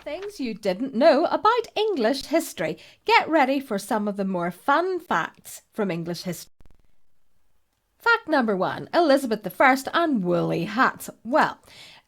Things you didn't know about English history. Get ready for some of the more fun facts from English history. Fact number 1, Elizabeth I and woolly hats. Well,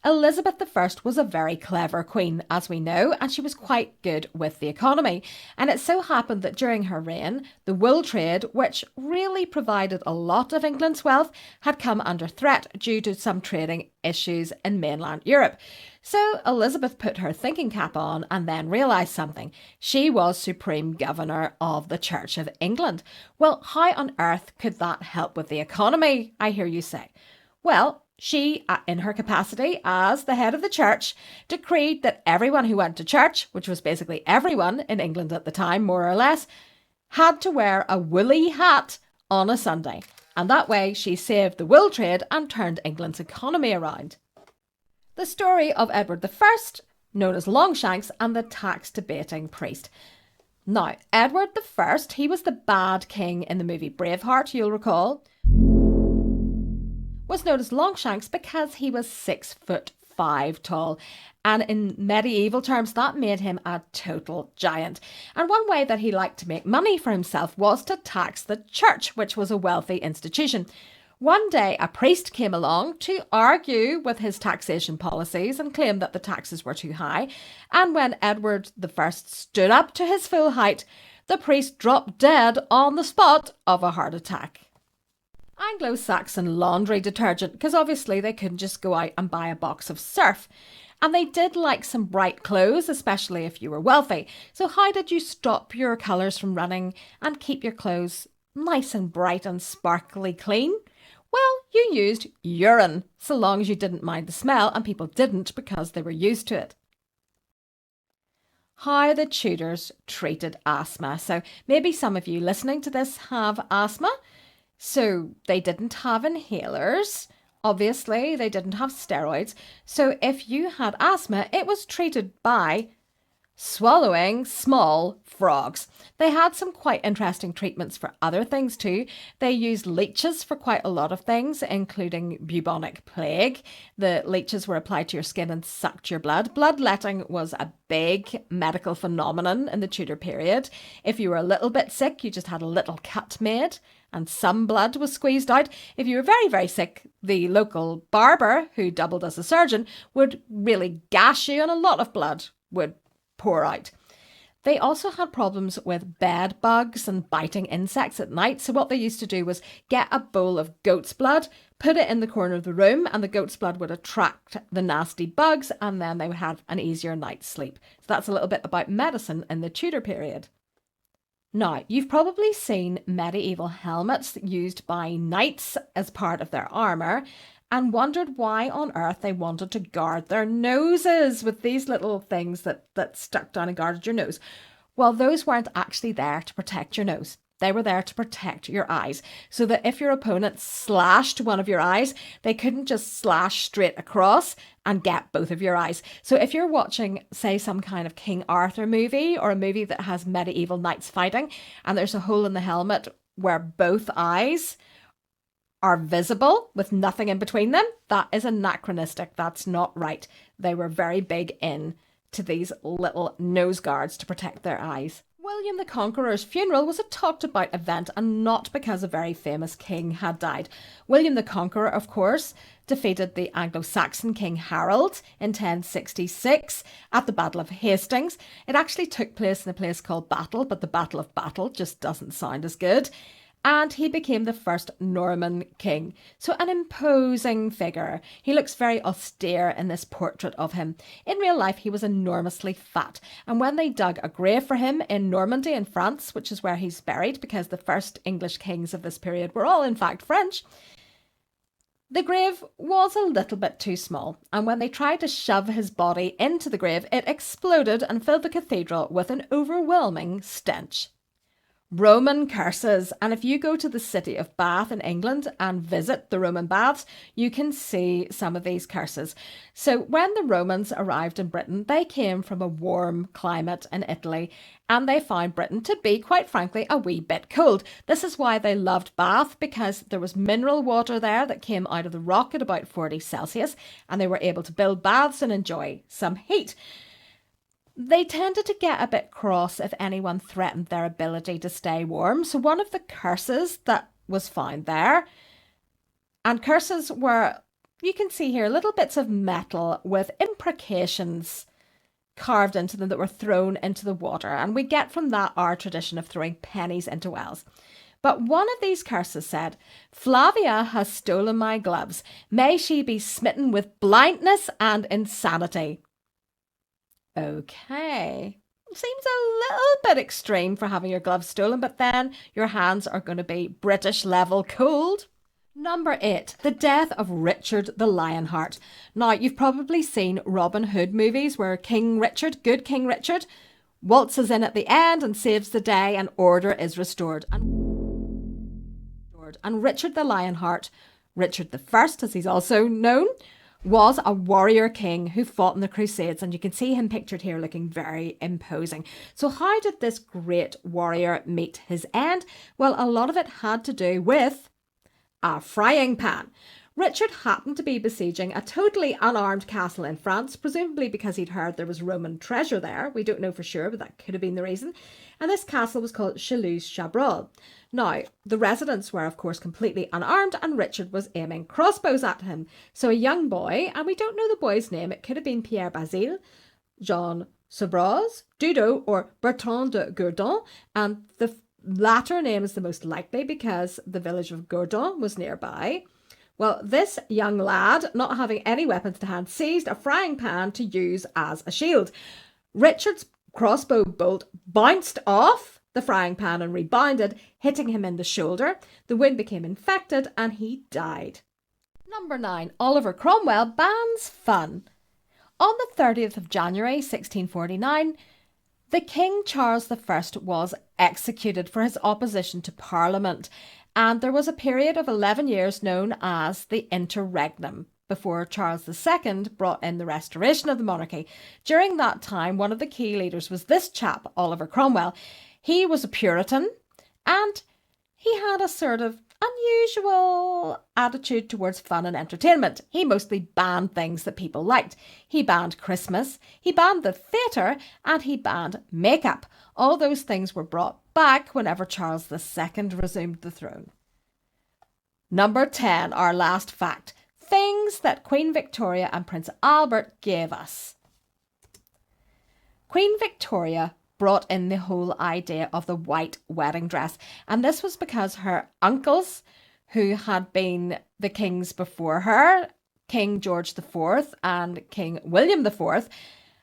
Elizabeth I was a very clever queen, as we know, and she was quite good with the economy. And it so happened that during her reign, the wool trade, which really provided a lot of England's wealth, had come under threat due to some trading issues in mainland Europe. So Elizabeth put her thinking cap on and then realised something. She was Supreme Governor of the Church of England. Well, how on earth could that help with the economy, I hear you say? Well, she, in her capacity as the head of the church, decreed that everyone who went to church, which was basically everyone in England at the time, more or less, had to wear a woolly hat on a Sunday. And that way she saved the wool trade and turned England's economy around. The story of Edward I, known as Longshanks, and the tax-debating priest. Now, Edward I, he was the bad king in the movie Braveheart, you'll recall, was known as Longshanks because he was 6'5" tall. And in medieval terms, that made him a total giant. And one way that he liked to make money for himself was to tax the church, which was a wealthy institution. One day, a priest came along to argue with his taxation policies and claimed that the taxes were too high. And when Edward I stood up to his full height, the priest dropped dead on the spot of a heart attack. Anglo-Saxon laundry detergent, because obviously they couldn't just go out and buy a box of surf. And they did like some bright clothes, especially if you were wealthy. So how did you stop your colours from running and keep your clothes nice and bright and sparkly clean? Well, you used urine, so long as you didn't mind the smell, and people didn't because they were used to it. How the Tudors treated asthma. So maybe some of you listening to this have asthma. So they didn't have inhalers. Obviously, they didn't have steroids. So if you had asthma, it was treated by swallowing small frogs. They had some quite interesting treatments for other things too. They used leeches for quite a lot of things, including bubonic plague. The leeches were applied to your skin and sucked your blood. Bloodletting was a big medical phenomenon in the Tudor period. If you were a little bit sick, you just had a little cut made and some blood was squeezed out. If you were very, very sick, the local barber, who doubled as a surgeon, would really gash you and a lot of blood would pour out. They also had problems with bed bugs and biting insects at night. So what they used to do was get a bowl of goat's blood, put it in the corner of the room, and the goat's blood would attract the nasty bugs, and then they would have an easier night's sleep. So that's a little bit about medicine in the Tudor period. Now, you've probably seen medieval helmets used by knights as part of their armour and wondered why on earth they wanted to guard their noses with these little things that stuck down and guarded your nose. Well, those weren't actually there to protect your nose. They were there to protect your eyes, so that if your opponent slashed one of your eyes, they couldn't just slash straight across and get both of your eyes. So if you're watching, say, some kind of King Arthur movie or a movie that has medieval knights fighting, and there's a hole in the helmet where both eyes are visible with nothing in between them, that is anachronistic. That's not right. They were very big into these little nose guards to protect their eyes. William the Conqueror's funeral was a talked about event, and not because a very famous king had died. William the Conqueror, of course, defeated the Anglo-Saxon King Harold in 1066 at the Battle of Hastings. It actually took place in a place called Battle, but the Battle of Battle just doesn't sound as good. And he became the first Norman king. So an imposing figure. He looks very austere in this portrait of him. In real life, he was enormously fat. And when they dug a grave for him in Normandy in France, which is where he's buried, because the first English kings of this period were all in fact French, the grave was a little bit too small. And when they tried to shove his body into the grave, it exploded and filled the cathedral with an overwhelming stench. Roman curses. And if you go to the city of Bath in England and visit the Roman baths, you can see some of these curses. So when the Romans arrived in Britain, they came from a warm climate in Italy, and they found Britain to be, quite frankly, a wee bit cold. This is why they loved Bath, because there was mineral water there that came out of the rock at about 40 Celsius, and they were able to build baths and enjoy some heat. They tended to get a bit cross if anyone threatened their ability to stay warm. So one of the curses that was found there, and curses were, you can see here, little bits of metal with imprecations carved into them that were thrown into the water. And we get from that our tradition of throwing pennies into wells. But one of these curses said, Flavia has stolen my gloves. May she be smitten with blindness and insanity. Okay. Seems a little bit extreme for having your gloves stolen, but then your hands are going to be British level cold. Number 8, the death of Richard the Lionheart. Now, you've probably seen Robin Hood movies where King Richard, good King Richard, waltzes in at the end and saves the day and order is restored. And Richard the Lionheart, Richard the First, as he's also known, was a warrior king who fought in the Crusades, and you can see him pictured here looking very imposing. So how did this great warrior meet his end? Well, a lot of it had to do with a frying pan. Richard happened to be besieging a totally unarmed castle in France, presumably because he'd heard there was Roman treasure there. We don't know for sure, but that could have been the reason. And this castle was called Chabrol. Now, the residents were, of course, completely unarmed, and Richard was aiming crossbows at him. So a young boy, and we don't know the boy's name, it could have been Pierre Basile, Jean Sobraz, Dudo, or Bertrand de Gourdon, and the latter name is the most likely because the village of Gourdon was nearby. Well, this young lad, not having any weapons to hand, seized a frying pan to use as a shield. Richard's crossbow bolt bounced off the frying pan and rebounded, hitting him in the shoulder. The wound became infected and he died. Number 9, Oliver Cromwell bans fun. On the 30th of January 1649, the King Charles I was executed for his opposition to Parliament, and there was a period of 11 years known as the Interregnum before Charles II brought in the restoration of the monarchy. During that time, one of the key leaders was this chap, Oliver Cromwell. He was a Puritan, and he had a sort of unusual attitude towards fun and entertainment. He mostly banned things that people liked. He banned Christmas, he banned the theatre, and he banned makeup. All those things were brought back whenever Charles II resumed the throne. Number 10, our last fact. Things that Queen Victoria and Prince Albert gave us. Queen Victoria brought in the whole idea of the white wedding dress, and this was because her uncles, who had been the kings before her, King George IV and King William IV,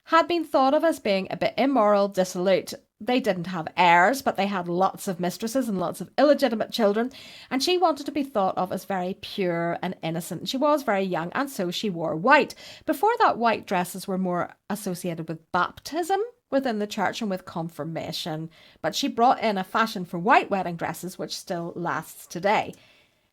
had been thought of as being a bit immoral, dissolute. They didn't have heirs, but they had lots of mistresses and lots of illegitimate children, and she wanted to be thought of as very pure and innocent. She was very young, and so she wore white. Before that, white dresses were more associated with baptism within the church and with confirmation, but she brought in a fashion for white wedding dresses which still lasts today.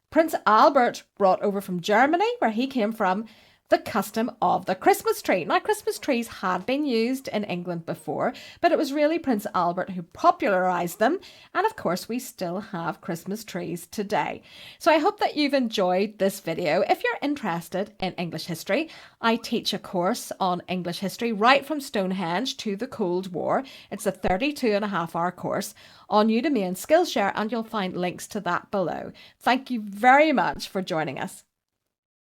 Prince Albert brought over from Germany, where he came from, the custom of the Christmas tree. Now, Christmas trees had been used in England before, but it was really Prince Albert who popularised them. And of course, we still have Christmas trees today. So I hope that you've enjoyed this video. If you're interested in English history, I teach a course on English history right from Stonehenge to the Cold War. It's a 32.5-hour course on Udemy and Skillshare, and you'll find links to that below. Thank you very much for joining us.